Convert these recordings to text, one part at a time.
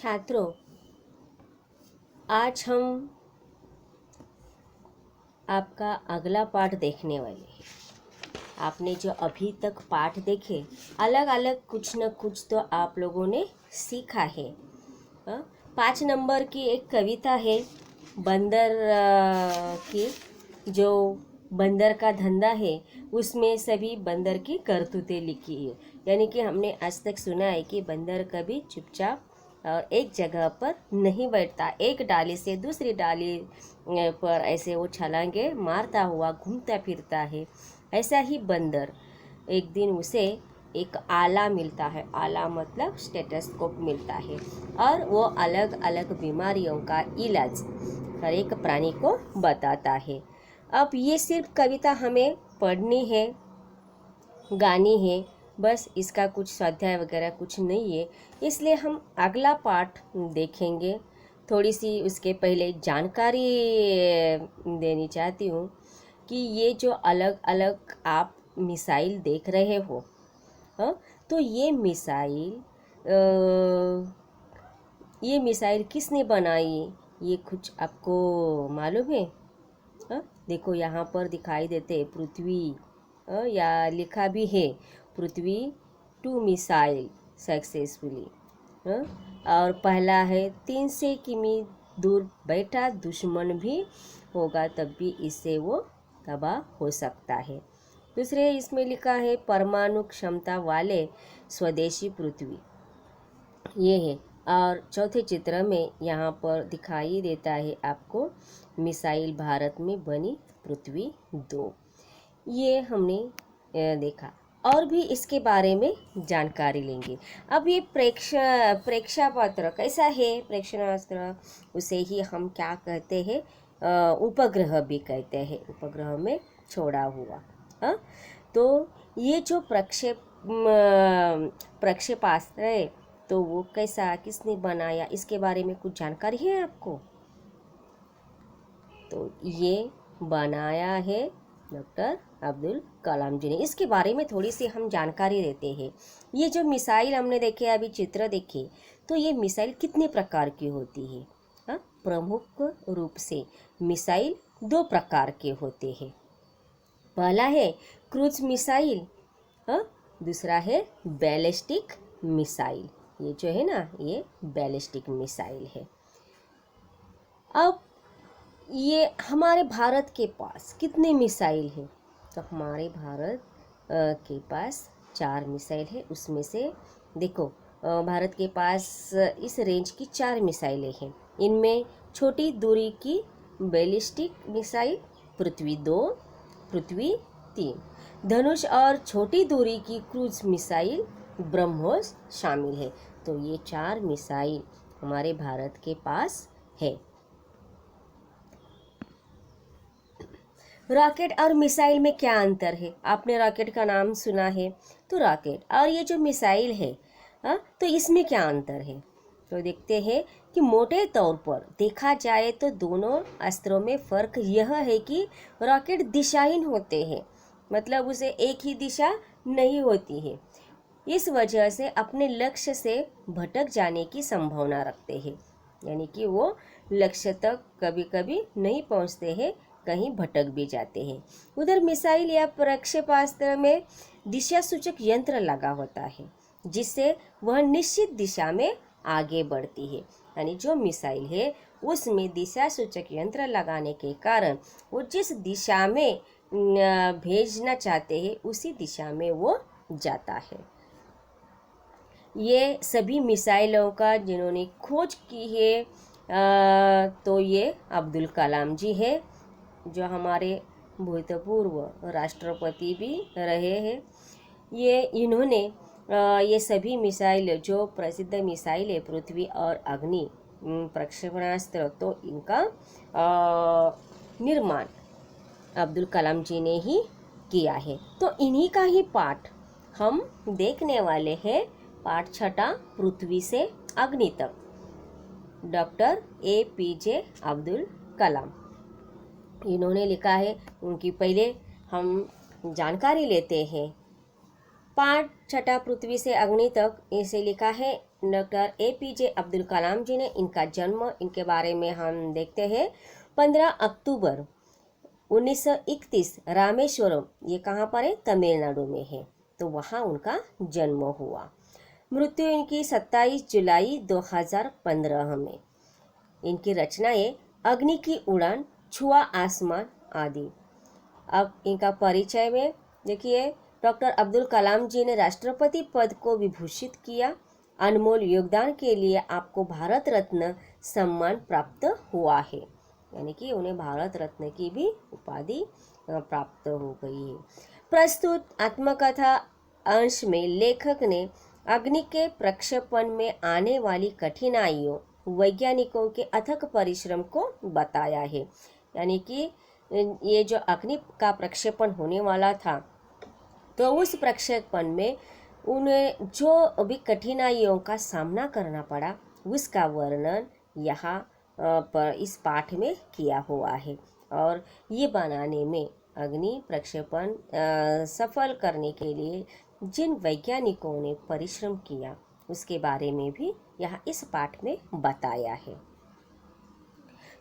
छात्रों, आज हम आपका अगला पाठ देखने वाले हैं। आपने जो अभी तक पाठ देखे, अलग अलग कुछ न कुछ तो आप लोगों ने सीखा है। 5 नंबर की एक कविता है बंदर की, जो बंदर का धंधा है, उसमें सभी बंदर की करतूतें लिखी है। यानी कि हमने आज तक सुना है कि बंदर कभी चुपचाप और एक जगह पर नहीं बैठता, एक डाली से दूसरी डाली पर ऐसे वो छलांगे मारता हुआ घूमता फिरता है। ऐसा ही बंदर, एक दिन उसे एक आला मिलता है। आला मतलब स्टेथोस्कोप मिलता है, और वो अलग अलग बीमारियों का इलाज हर एक प्राणी को बताता है। अब ये सिर्फ कविता हमें पढ़नी है, गानी है, बस इसका कुछ स्वाध्याय वगैरह कुछ नहीं है। इसलिए हम अगला पाठ देखेंगे। थोड़ी सी उसके पहले जानकारी देनी चाहती हूँ कि ये जो अलग अलग आप मिसाइल देख रहे हो, तो ये मिसाइल किसने बनाई, ये कुछ आपको मालूम है? देखो यहाँ पर दिखाई देते पृथ्वी, या लिखा भी है पृथ्वी 2 मिसाइल सक्सेसफुली। और पहला है 300 किमी दूर बैठा दुश्मन भी होगा तब भी इससे वो तबाह हो सकता है। दूसरे इसमें लिखा है परमाणु क्षमता वाले स्वदेशी पृथ्वी, ये है। और चौथे चित्र में यहाँ पर दिखाई देता है आपको मिसाइल भारत में बनी पृथ्वी 2। ये हमने देखा, और भी इसके बारे में जानकारी लेंगे। अब ये प्रेक्षापत्र कैसा है? प्रेक्षापत्र उसे ही हम क्या कहते हैं? उपग्रह भी कहते हैं। उपग्रह में छोड़ा हुआ। तो ये जो प्रक्षेपास्त्र है, तो वो कैसा, किसने बनाया, इसके बारे में कुछ जानकारी है आपको? तो ये बनाया है डॉक्टर अब्दुल कलाम जी ने। इसके बारे में थोड़ी सी हम जानकारी देते हैं। ये जो मिसाइल हमने देखे, अभी चित्र देखे, तो ये मिसाइल कितने प्रकार की होती है? प्रमुख रूप से मिसाइल 2 प्रकार के होते हैं। पहला है क्रूज मिसाइल, दूसरा है बैलिस्टिक मिसाइल। ये जो है ना, ये बैलिस्टिक मिसाइल है। अब ये हमारे भारत के पास कितने मिसाइल हैं? तो हमारे भारत के पास 4 मिसाइल है। उसमें से देखो, भारत के पास इस रेंज की 4 मिसाइलें हैं। इनमें छोटी दूरी की बैलिस्टिक मिसाइल पृथ्वी 2, पृथ्वी 3, धनुष और छोटी दूरी की क्रूज मिसाइल ब्रह्मोस शामिल है। तो ये 4 मिसाइल हमारे भारत के पास है। रॉकेट और मिसाइल में क्या अंतर है? आपने रॉकेट का नाम सुना है, तो रॉकेट और ये जो मिसाइल है, तो इसमें क्या अंतर है? तो देखते हैं कि मोटे तौर पर देखा जाए तो दोनों अस्त्रों में फर्क यह है कि रॉकेट दिशाहीन होते हैं, मतलब उसे एक ही दिशा नहीं होती है। इस वजह से अपने लक्ष्य से भटक जाने की संभावना रखते हैं, यानी कि वो लक्ष्य तक कभी कभी नहीं पहुंचते हैं, कहीं भटक भी जाते हैं। उधर मिसाइल या प्रक्षेपास्त्र में दिशा सूचक यंत्र लगा होता है, जिससे वह निश्चित दिशा में आगे बढ़ती है। यानी जो मिसाइल है उसमें दिशा सूचक यंत्र लगाने के कारण वो जिस दिशा में भेजना चाहते हैं उसी दिशा में वो जाता है। ये सभी मिसाइलों का जिन्होंने खोज की है, तो ये अब्दुल कलाम जी है, जो हमारे भूतपूर्व राष्ट्रपति भी रहे हैं। इन्होंने ये सभी मिसाइल, जो प्रसिद्ध मिसाइल है पृथ्वी और अग्नि प्रक्षेपणास्त्र, तो इनका निर्माण अब्दुल कलाम जी ने ही किया है। तो इन्हीं का ही पाठ हम देखने वाले हैं। पाठ 6 पृथ्वी से अग्नि तक, डॉक्टर APJ अब्दुल कलाम इन्होंने लिखा है। उनकी पहले हम जानकारी लेते हैं। पाठ छठा पृथ्वी से अग्नि तक, इसे लिखा है डॉक्टर APJ अब्दुल कलाम जी ने। इनका जन्म, इनके बारे में हम देखते हैं। 15 अक्टूबर 1931 रामेश्वरम, ये कहाँ पर है? तमिलनाडु में है। तो वहाँ उनका जन्म हुआ। मृत्यु इनकी 27 जुलाई 2015 में। इनकी रचनाएं अग्नि की उड़ान, छुआ आसमान आदि। अब इनका परिचय में देखिए, डॉक्टर अब्दुल कलाम जी ने राष्ट्रपति पद को विभूषित किया। अनमोल योगदान के लिए आपको भारत रत्न सम्मान प्राप्त हुआ है, यानी कि उन्हें भारत रत्न की भी उपाधि प्राप्त हो गई है। प्रस्तुत आत्मकथा अंश में लेखक ने अग्नि के प्रक्षेपण में आने वाली कठिनाइयों, वैज्ञानिकों के अथक परिश्रम को बताया है। यानी कि ये जो अग्नि का प्रक्षेपण होने वाला था, तो उस प्रक्षेपण में उन्हें जो भी कठिनाइयों का सामना करना पड़ा, उसका वर्णन यहाँ पर इस पाठ में किया हुआ है। और ये बनाने में, अग्नि प्रक्षेपण सफल करने के लिए जिन वैज्ञानिकों ने परिश्रम किया, उसके बारे में भी यहाँ इस पाठ में बताया है।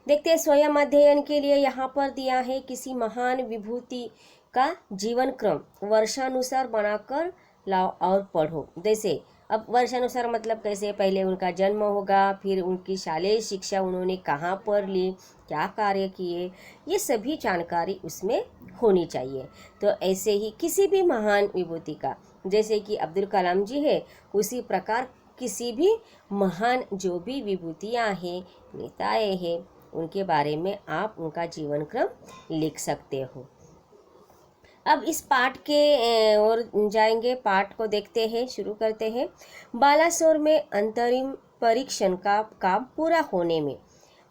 देखते हैं, स्वयं अध्ययन के लिए यहाँ पर दिया है, किसी महान विभूति का जीवन क्रम वर्षानुसार बनाकर लाओ और पढ़ो। जैसे अब वर्षानुसार मतलब कैसे? पहले उनका जन्म होगा, फिर उनकी शालेय शिक्षा उन्होंने कहाँ पर ली, क्या कार्य किए, ये सभी जानकारी उसमें होनी चाहिए। तो ऐसे ही किसी भी महान विभूति का, जैसे कि अब्दुल कलाम जी है, उसी प्रकार किसी भी महान जो भी विभूतियाँ हैं, नेताएं हैं, उनके बारे में आप उनका जीवन क्रम लिख सकते हो। अब इस पाठ के और जाएंगे, पाठ को देखते हैं, शुरू करते हैं। बालासोर में अंतरिम परीक्षण का काम पूरा होने में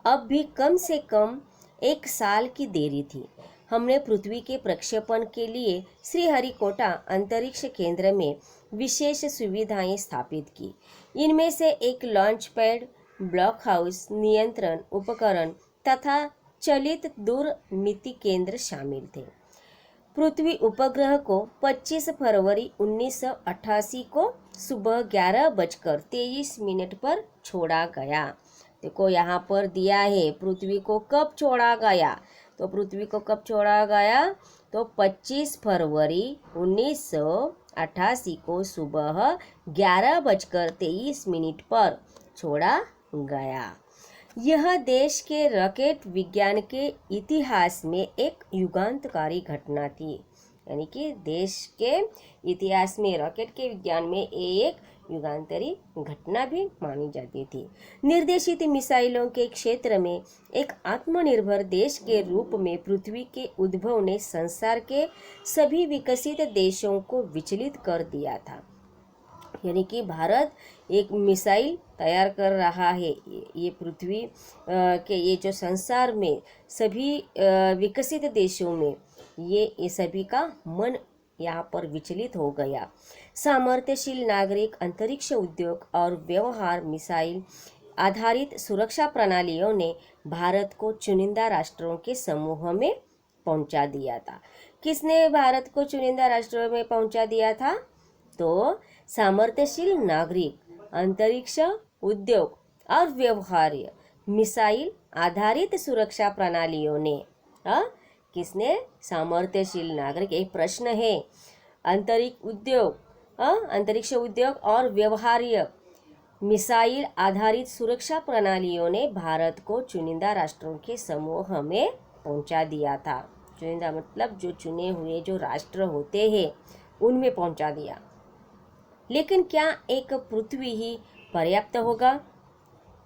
अब भी कम से कम 1 साल की देरी थी। हमने पृथ्वी के प्रक्षेपण के लिए श्रीहरिकोटा अंतरिक्ष केंद्र में विशेष सुविधाएं स्थापित की। इनमें से एक लॉन्च पैड, ब्लॉक हाउस, नियंत्रण उपकरण तथा चलित दूरनीति केंद्र शामिल थे। पृथ्वी उपग्रह को 25 फरवरी 1988 को सुबह 11:23 पर छोड़ा गया। देखो यहाँ पर दिया है पृथ्वी को कब छोड़ा गया। तो पृथ्वी को कब छोड़ा गया? तो 25 फरवरी 1988 को सुबह 11:23 पर छोड़ा गया। यह देश के रॉकेट विज्ञान के इतिहास में एक युगांतकारी घटना थी। यानी कि देश के इतिहास में रॉकेट के विज्ञान में एक युगांतरी घटना भी मानी जाती थी। निर्देशित मिसाइलों के क्षेत्र में एक आत्मनिर्भर देश के रूप में पृथ्वी के उद्भव ने संसार के सभी विकसित देशों को विचलित कर दिया था। यानी कि भारत एक मिसाइल तैयार कर रहा है, ये पृथ्वी के, ये जो संसार में सभी विकसित देशों में ये सभी का मन यहाँ पर विचलित हो गया। सामर्थ्यशील नागरिक, अंतरिक्ष उद्योग और व्यवहार, मिसाइल आधारित सुरक्षा प्रणालियों ने भारत को चुनिंदा राष्ट्रों के समूह में पहुंचा दिया था। किसने भारत को चुनिंदा राष्ट्रों में पहुंचा दिया था? तो सामर्थ्यशील नागरिक, अंतरिक्ष उद्योग और व्यवहार्य मिसाइल आधारित सुरक्षा प्रणालियों ने। किसने? सामर्थ्यशील नागरिक। एक प्रश्न है, अंतरिक्ष उद्योग और व्यवहार्य मिसाइल आधारित सुरक्षा प्रणालियों ने भारत को चुनिंदा राष्ट्रों के समूह में पहुंचा दिया था। चुनिंदा मतलब जो चुने हुए जो राष्ट्र होते हैं उनमें पहुंचा दिया। लेकिन क्या एक पृथ्वी ही पर्याप्त होगा?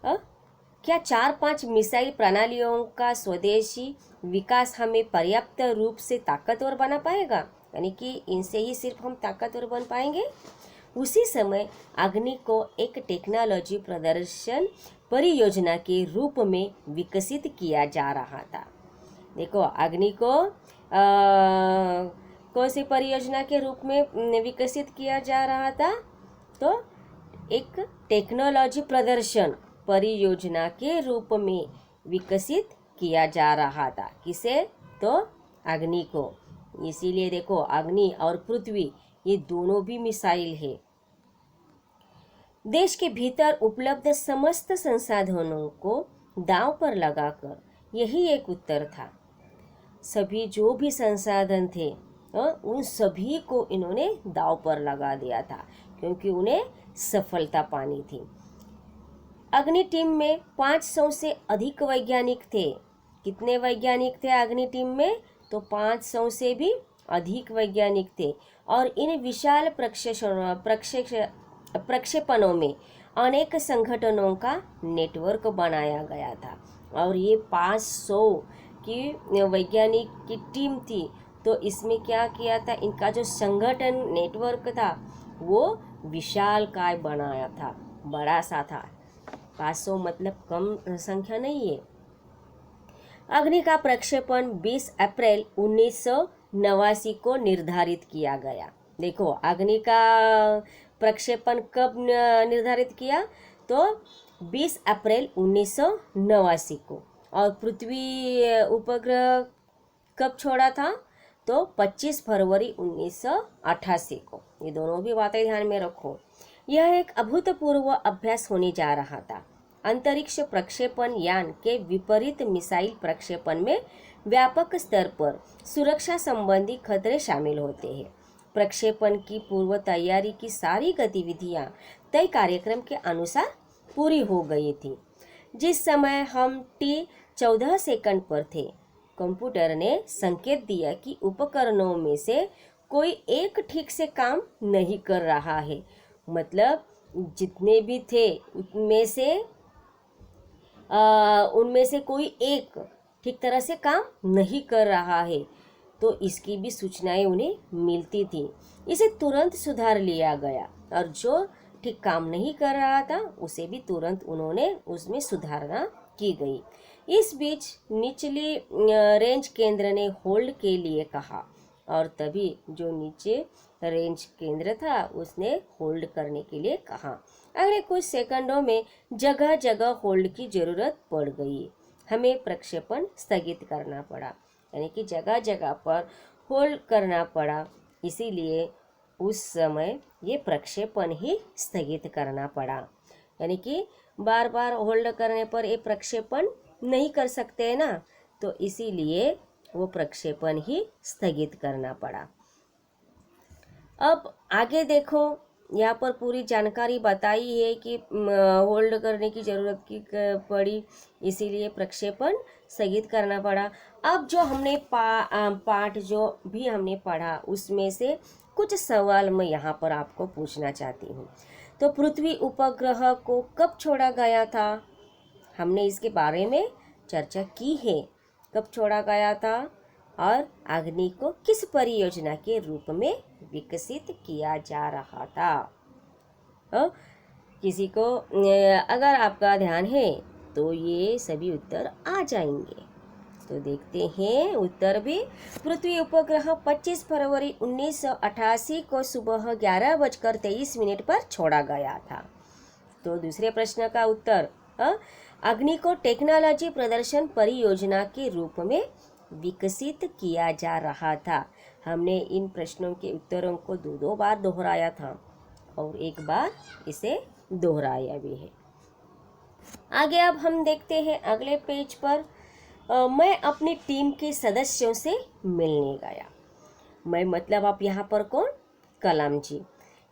क्या 4-5 मिसाइल प्रणालियों का स्वदेशी विकास हमें पर्याप्त रूप से ताकतवर बना पाएगा? यानी कि इनसे ही सिर्फ हम ताकतवर बन पाएंगे? उसी समय अग्नि को एक टेक्नोलॉजी प्रदर्शन परियोजना के रूप में विकसित किया जा रहा था। देखो, अग्नि को कौन सी परियोजना के रूप में विकसित किया जा रहा था? तो एक टेक्नोलॉजी प्रदर्शन परियोजना के रूप में विकसित किया जा रहा था। किसे? तो अग्नि को। इसीलिए देखो, अग्नि और पृथ्वी ये दोनों भी मिसाइल है। देश के भीतर उपलब्ध समस्त संसाधनों को दांव पर लगाकर यही एक उत्तर था। सभी जो भी संसाधन थे उन सभी को इन्होंने दांव पर लगा दिया था, क्योंकि उन्हें सफलता पानी थी। अग्नि टीम में 500 से अधिक वैज्ञानिक थे। कितने वैज्ञानिक थे अग्नि टीम में? तो 500 से भी अधिक वैज्ञानिक थे। और इन विशाल प्रक्षेपणों में अनेक संगठनों का नेटवर्क बनाया गया था। और ये 500 की वैज्ञानिक की टीम थी, तो इसमें क्या किया था, इनका जो संगठन नेटवर्क था वो विशालकाय बनाया था, बड़ा सा था। 500 मतलब कम संख्या नहीं है। अग्नि का प्रक्षेपण 20 अप्रैल 1989 को निर्धारित किया गया। देखो अग्नि का प्रक्षेपण कब निर्धारित किया? तो 20 अप्रैल 1989 को। और पृथ्वी उपग्रह कब छोड़ा था? तो 25 फरवरी 1988 को। ये दोनों भी बातें ध्यान में रखो। यह एक अभूतपूर्व अभ्यास होने जा रहा था। अंतरिक्ष प्रक्षेपण यान के विपरीत मिसाइल प्रक्षेपण में व्यापक स्तर पर सुरक्षा संबंधी खतरे शामिल होते हैं। प्रक्षेपण की पूर्व तैयारी की सारी गतिविधियां तय कार्यक्रम के अनुसार पूरी हो गई थी। जिस समय हम T14 सेकंड पर थे, कंप्यूटर ने संकेत दिया कि उपकरणों में से कोई एक ठीक से काम नहीं कर रहा है। मतलब जितने भी थे उनमें से कोई एक ठीक तरह से काम नहीं कर रहा है, तो इसकी भी सूचनाएं उन्हें मिलती थी। इसे तुरंत सुधार लिया गया और जो ठीक काम नहीं कर रहा था उसे भी तुरंत उन्होंने उसमें सुधारना की गई। इस बीच निचली रेंज केंद्र ने होल्ड के लिए कहा और तभी जो नीचे रेंज केंद्र था उसने होल्ड करने के लिए कहा। अगले कुछ सेकंडों में जगह जगह होल्ड की जरूरत पड़ गई। हमें प्रक्षेपण स्थगित करना पड़ा, यानी कि जगह जगह पर होल्ड करना पड़ा। इसीलिए उस समय ये प्रक्षेपण ही स्थगित करना पड़ा। यानी कि बार बार होल्ड करने पर ये प्रक्षेपण नहीं कर सकते हैं ना, तो इसीलिए वो प्रक्षेपण ही स्थगित करना पड़ा। अब आगे देखो, यहाँ पर पूरी जानकारी बताई है कि होल्ड करने की ज़रूरत की पड़ी, इसीलिए प्रक्षेपण स्थगित करना पड़ा। अब जो हमने पाठ जो भी हमने पढ़ा उसमें से कुछ सवाल मैं यहाँ पर आपको पूछना चाहती हूँ। तो पृथ्वी उपग्रह को कब छोड़ा गया था? हमने इसके बारे में चर्चा की है। कब छोड़ा गया था और अग्नि को किस परियोजना के रूप में विकसित किया जा रहा था? किसी को अगर आपका ध्यान है तो ये सभी उत्तर आ जाएंगे। तो देखते हैं उत्तर भी। पृथ्वी उपग्रह 25 फरवरी 1988 को सुबह 11:23 पर छोड़ा गया था। तो दूसरे प्रश्न का उत्तर, अग्नि को टेक्नोलॉजी प्रदर्शन परियोजना के रूप में विकसित किया जा रहा था। हमने इन प्रश्नों के उत्तरों को दो बार दोहराया था और एक बार इसे दोहराया भी है। आगे अब हम देखते हैं अगले पेज पर। मैं अपनी टीम के सदस्यों से मिलने गया। मैं मतलब आप यहाँ पर कौन? कलाम जी,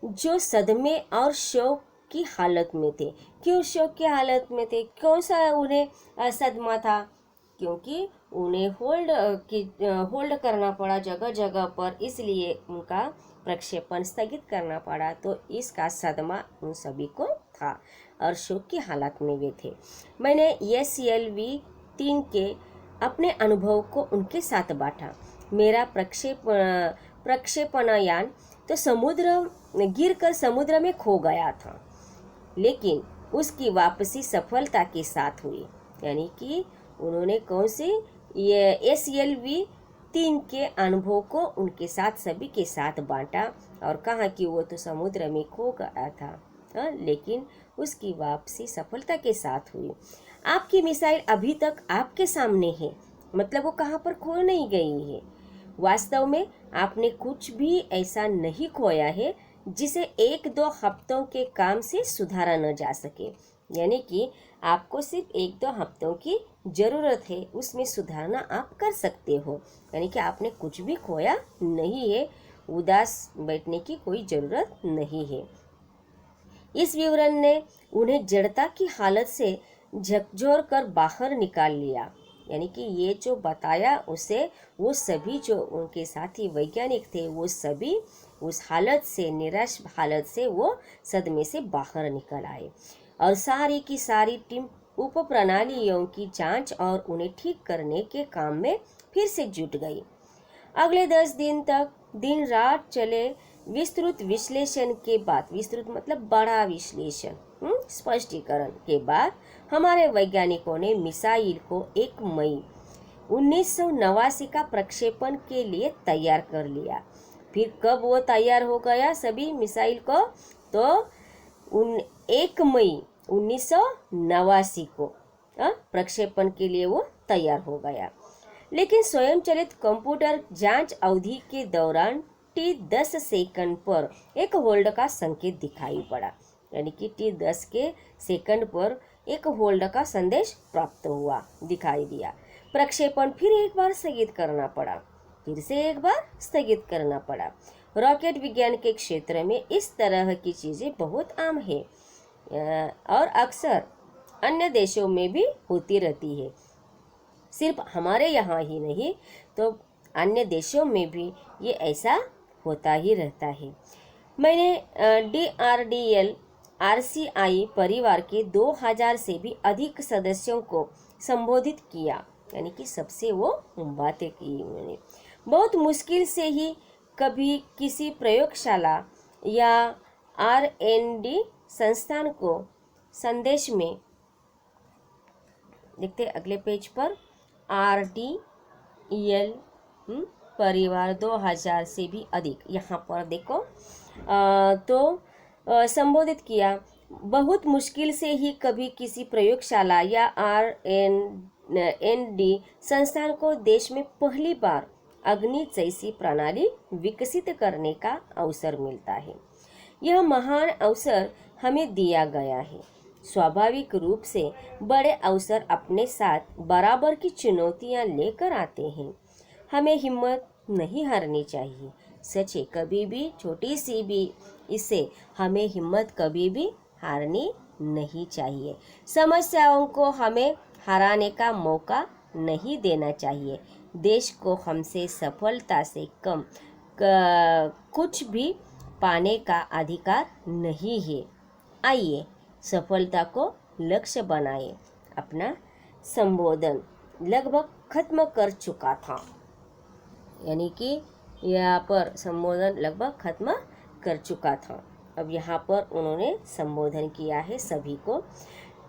जो सदमे और शोक की हालत में थे। क्यों शोक की हालत में थे? कौन सा उन्हें सदमा था? क्योंकि उन्हें होल्ड करना पड़ा जगह जगह पर, इसलिए उनका प्रक्षेपण स्थगित करना पड़ा। तो इसका सदमा उन सभी को था और शोक की हालत में वे थे। मैंने SLV-3 के अपने अनुभव को उनके साथ बांटा। मेरा प्रक्षेपणयान तो गिरकर समुद्र में खो गया था, लेकिन उसकी वापसी सफलता के साथ हुई। यानी कि उन्होंने कौन सी ये SLV-3 के अनुभव को उनके साथ सभी के साथ बांटा और कहा कि वो तो समुद्र में खो गया था, लेकिन उसकी वापसी सफलता के साथ हुई। आपकी मिसाइल अभी तक आपके सामने है, मतलब वो कहाँ पर खो नहीं गई है। वास्तव में आपने कुछ भी ऐसा नहीं खोया है जिसे 1-2 हफ्तों के काम से सुधारा न जा सके। यानी कि आपको सिर्फ 1-2 हफ्तों की ज़रूरत है, उसमें सुधारना आप कर सकते हो। यानी कि आपने कुछ भी खोया नहीं है, उदास बैठने की कोई ज़रूरत नहीं है। इस विवरण ने उन्हें जड़ता की हालत से झकझोर कर बाहर निकाल लिया। यानी कि ये जो बताया उसे, वो सभी जो उनके साथी वैज्ञानिक थे वो सभी उस हालत से, निराश हालत से वो सदमे से बाहर निकल आए और सारी की सारी टीम उप प्रणालियों की जांच और उन्हें ठीक करने के काम में फिर से जुट गई। अगले 10 दिन तक दिन रात चले विस्तृत विश्लेषण के बाद, विस्तृत मतलब बड़ा विश्लेषण, स्पष्टीकरण के बाद हमारे वैज्ञानिकों ने मिसाइल को 1 मई 1989 का प्रक्षेपण के लिए तैयार कर लिया। फिर कब वो तैयार हो गया सभी मिसाइल को, तो 1 मई 1989 को प्रक्षेपण के लिए वो तैयार हो गया। लेकिन स्वयंचलित कंप्यूटर जांच अवधि के दौरान T10 सेकंड पर एक होल्ड का संकेत दिखाई पड़ा। यानी कि T10 के सेकंड पर एक होल्ड का संदेश प्राप्त हुआ, दिखाई दिया। प्रक्षेपण फिर एक बार स्थगित करना पड़ा, फिर से एक बार स्थगित करना पड़ा। रॉकेट विज्ञान के क्षेत्र में इस तरह की चीज़ें बहुत आम है और अक्सर अन्य देशों में भी होती रहती है। सिर्फ हमारे यहाँ ही नहीं तो अन्य देशों में भी ये ऐसा होता ही रहता है। मैंने DRDL RCI परिवार के 2000 से भी अधिक सदस्यों को संबोधित किया। यानी कि सबसे वो बातें की मैंने। बहुत मुश्किल से ही कभी किसी प्रयोगशाला या R&D संस्थान को संदेश में, देखते अगले पेज पर, RDL परिवार 2000 से भी अधिक, यहाँ पर देखो संबोधित किया। बहुत मुश्किल से ही कभी किसी प्रयोगशाला या R&D संस्थान को देश में पहली बार अग्नि जैसी प्रणाली विकसित करने का अवसर मिलता है। यह महान अवसर हमें दिया गया है। स्वाभाविक रूप से बड़े अवसर अपने साथ बराबर की चुनौतियां लेकर आते हैं। हमें हिम्मत नहीं हारनी चाहिए। सच है, कभी भी छोटी सी भी इससे हमें हिम्मत कभी भी हारनी नहीं चाहिए। समस्याओं को हमें हराने का मौका नहीं देना चाहिए। देश को हमसे सफलता से कम कुछ भी पाने का अधिकार नहीं है। आइए सफलता को लक्ष्य बनाए। अपना संबोधन लगभग खत्म कर चुका था। यानी कि यहाँ पर संबोधन लगभग खत्म कर चुका था। अब यहाँ पर उन्होंने संबोधन किया है सभी को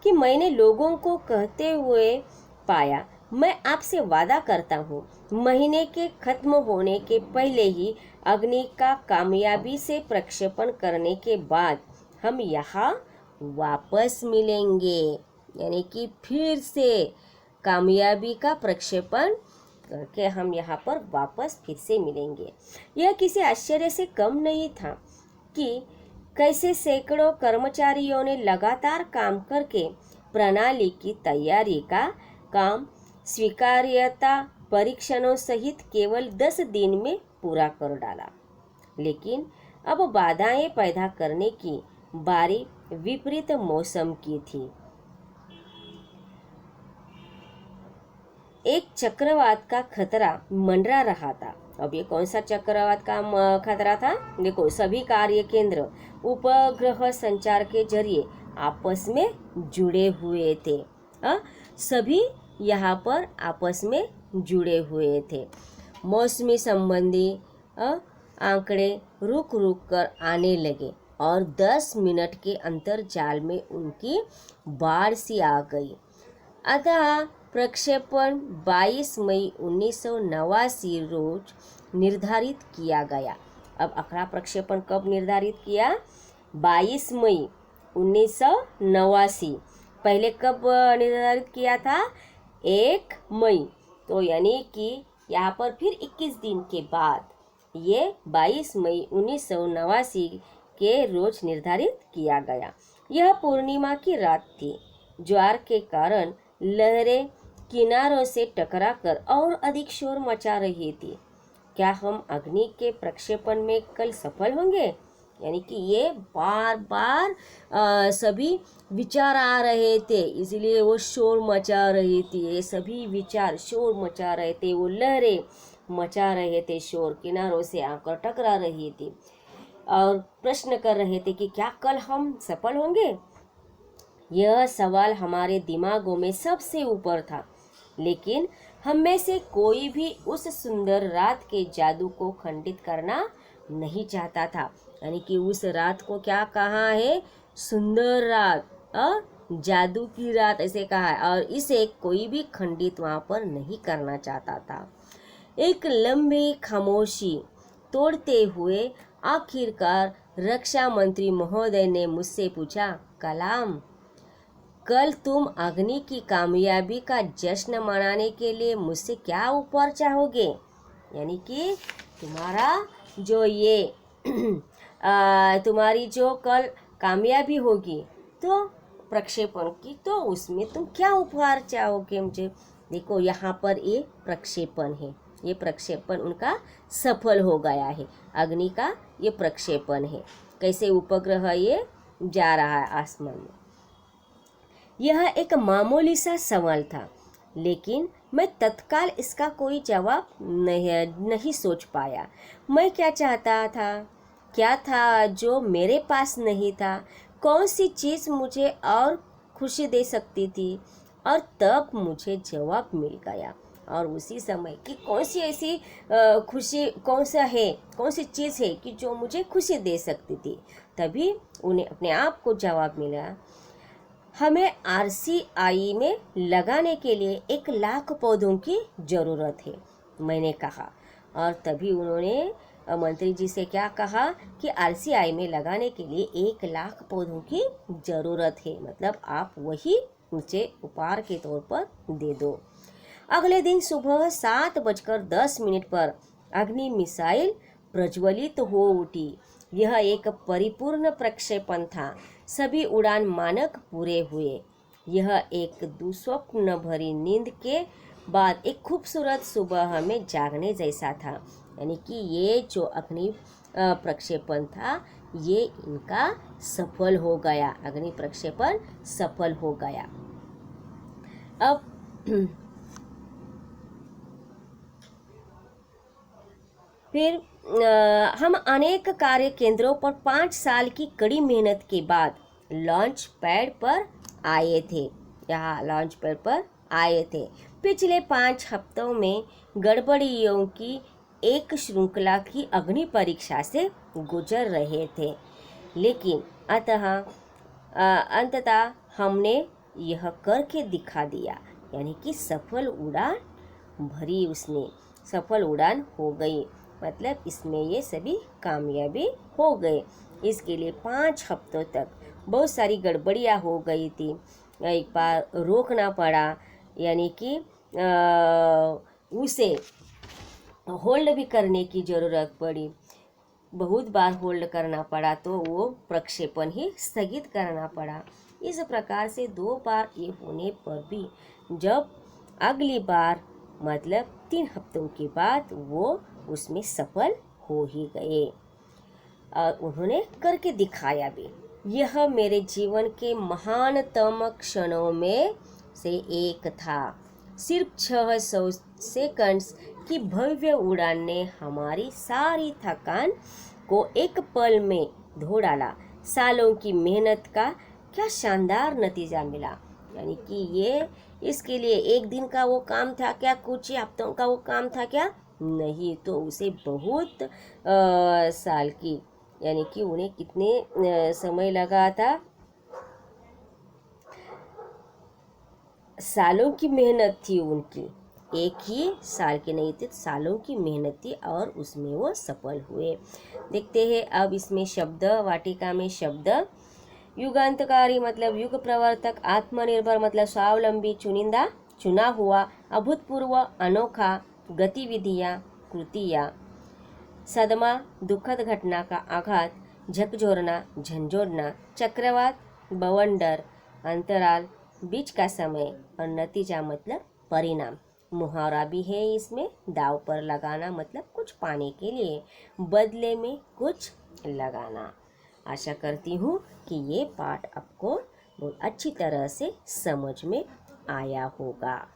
कि मैंने लोगों को कहते हुए पाया, मैं आपसे वादा करता हूँ महीने के खत्म होने के पहले ही अग्नि का कामयाबी से प्रक्षेपण करने के बाद हम यहाँ वापस मिलेंगे। यानी कि फिर से कामयाबी का प्रक्षेपण करके हम यहाँ पर वापस फिर से मिलेंगे। यह किसी आश्चर्य से कम नहीं था कि कैसे सैकड़ों कर्मचारियों ने लगातार काम करके प्रणाली की तैयारी का काम स्वीकार्यता परीक्षणों सहित केवल 10 दिन में पूरा कर डाला। लेकिन अब बाधाएं पैदा करने की बारी विपरीत मौसम की थी। एक चक्रवात का खतरा मंडरा रहा था। अब ये कौन सा चक्रवात का खतरा था? देखो, सभी कार्य केंद्र उपग्रह संचार के जरिए आपस में जुड़े हुए थे। सभी यहाँ पर आपस में जुड़े हुए थे। मौसमी संबंधी आंकड़े रुक रुक कर आने लगे और 10 मिनट के अंतराल में उनकी बाढ़ सी आ गई। अतः प्रक्षेपण 22 मई 1989 रोज निर्धारित किया गया। अब अगला प्रक्षेपण कब निर्धारित किया? 22 मई 1989। पहले कब निर्धारित किया था? 1 मई। तो यानी कि यहाँ पर फिर 21 दिन के बाद ये 22 मई 1989 के रोज निर्धारित किया गया। यह पूर्णिमा की रात थी। ज्वार के कारण लहरें किनारों से टकराकर और अधिक शोर मचा रही थी। क्या हम अग्नि के प्रक्षेपण में कल सफल होंगे? यानी कि ये बार बार सभी विचार आ रहे थे, इसलिए वो शोर मचा रही थी। ये सभी विचार शोर मचा रहे थे, वो लहरें मचा रहे थे, शोर किनारों से आकर टकरा रही थी और प्रश्न कर रहे थे कि क्या कल हम सफल होंगे। यह सवाल हमारे दिमागों में सबसे ऊपर था, लेकिन हम में से कोई भी उस सुंदर रात के जादू को खंडित करना नहीं चाहता था। यानी कि उस रात को क्या कहा है? सुंदर रात, जादू की रात ऐसे कहा है, और इसे कोई भी खंडित वहाँ पर नहीं करना चाहता था। एक लंबी खामोशी तोड़ते हुए आखिरकार रक्षा मंत्री महोदय ने मुझसे पूछा, कलाम, कल तुम अग्नि की कामयाबी का जश्न मनाने के लिए मुझसे क्या उपहार चाहोगे? यानी कि तुम्हारा जो ये तुम्हारी जो कल कामयाबी होगी तो प्रक्षेपण की, तो उसमें तुम क्या उपहार चाहोगे मुझे? देखो यहाँ पर ये प्रक्षेपण है, ये प्रक्षेपण उनका सफल हो गया है। अग्नि का ये प्रक्षेपण है, कैसे उपग्रह ये जा रहा है आसमान में। यह एक मामूली सा सवाल था, लेकिन मैं तत्काल इसका कोई जवाब नहीं सोच पाया। मैं क्या चाहता था, क्या था जो मेरे पास नहीं था, कौन सी चीज़ मुझे और खुशी दे सकती थी। और तब मुझे जवाब मिल गया। और उसी समय कि कौन सी ऐसी खुशी, कौन सी चीज़ है कि जो मुझे खुशी दे सकती थी। तभी उन्हें अपने आप को जवाब मिला, हमें RCI में लगाने के लिए 1,00,000 पौधों की ज़रूरत है, मैंने कहा। और तभी उन्होंने मंत्री जी से क्या कहा कि RCI में लगाने के लिए 1,00,000 पौधों की ज़रूरत है, मतलब आप वही मुझे उपहार के तौर पर दे दो। अगले दिन सुबह 7:10 पर अग्नि मिसाइल प्रज्वलित हो उठी। यह एक परिपूर्ण प्रक्षेपण था। सभी उड़ान मानक पूरे हुए। यह एक दुस्वप्न भरी नींद के बाद एक खूबसूरत सुबह में जागने जैसा था। यानी कि ये जो अग्नि प्रक्षेपण था ये इनका सफल हो गया, अग्नि प्रक्षेपण सफल हो गया। अब फिर हम अनेक कार्य केंद्रों पर 5 साल की कड़ी मेहनत के बाद लॉन्च पैड पर आए थे। यहाँ लॉन्च पैड पर आए थे। पिछले 5 हफ्तों में गड़बड़ियों की एक श्रृंखला की अग्नि परीक्षा से गुजर रहे थे, लेकिन अंततः हमने यह करके दिखा दिया। यानी कि सफल उड़ान हो गई, मतलब इसमें ये सभी कामयाबी हो गए। इसके लिए 5 हफ्तों तक बहुत सारी गड़बड़ियाँ हो गई थी। एक बार रोकना पड़ा, यानी कि उसे होल्ड भी करने की ज़रूरत पड़ी। बहुत बार होल्ड करना पड़ा तो वो प्रक्षेपण ही स्थगित करना पड़ा। इस प्रकार से 2 बार ये होने पर भी जब अगली बार मतलब 3 हफ्तों के बाद वो उसमें सफल हो ही गए और उन्होंने करके दिखाया भी। यह मेरे जीवन के महानतम क्षणों में से एक था। सिर्फ 600 सेकंड्स की भव्य उड़ान ने हमारी सारी थकान को एक पल में धो डाला। सालों की मेहनत का क्या शानदार नतीजा मिला। यानी कि ये इसके लिए एक दिन का वो काम था क्या, कुछ ही हफ्तों का वो काम था क्या? नहीं, तो उसे बहुत साल की, यानी कि उन्हें कितने समय लगा था, सालों की मेहनत थी उनकी, एक ही साल की नहीं थी, सालों की मेहनत थी और उसमें वो सफल हुए। देखते हैं अब इसमें शब्द वाटिका में शब्द। युगांतकारी मतलब युग प्रवर्तक, आत्मनिर्भर मतलब स्वावलंबी, चुनिंदा चुना हुआ, अभूतपूर्व अनोखा, गतिविधियाँ, कृतियाँ। सदमा, दुखद घटना का आघात, झकझोरना, झंझोड़ना। चक्रवात, बवंडर, अंतराल, बीच का समय। और नतीजा मतलब परिणाम। मुहावरा भी है इसमें, दाव पर लगाना मतलब कुछ पाने के लिए बदले में कुछ लगाना। आशा करती हूँ कि ये पाठ आपको बहुत अच्छी तरह से समझ में आया होगा।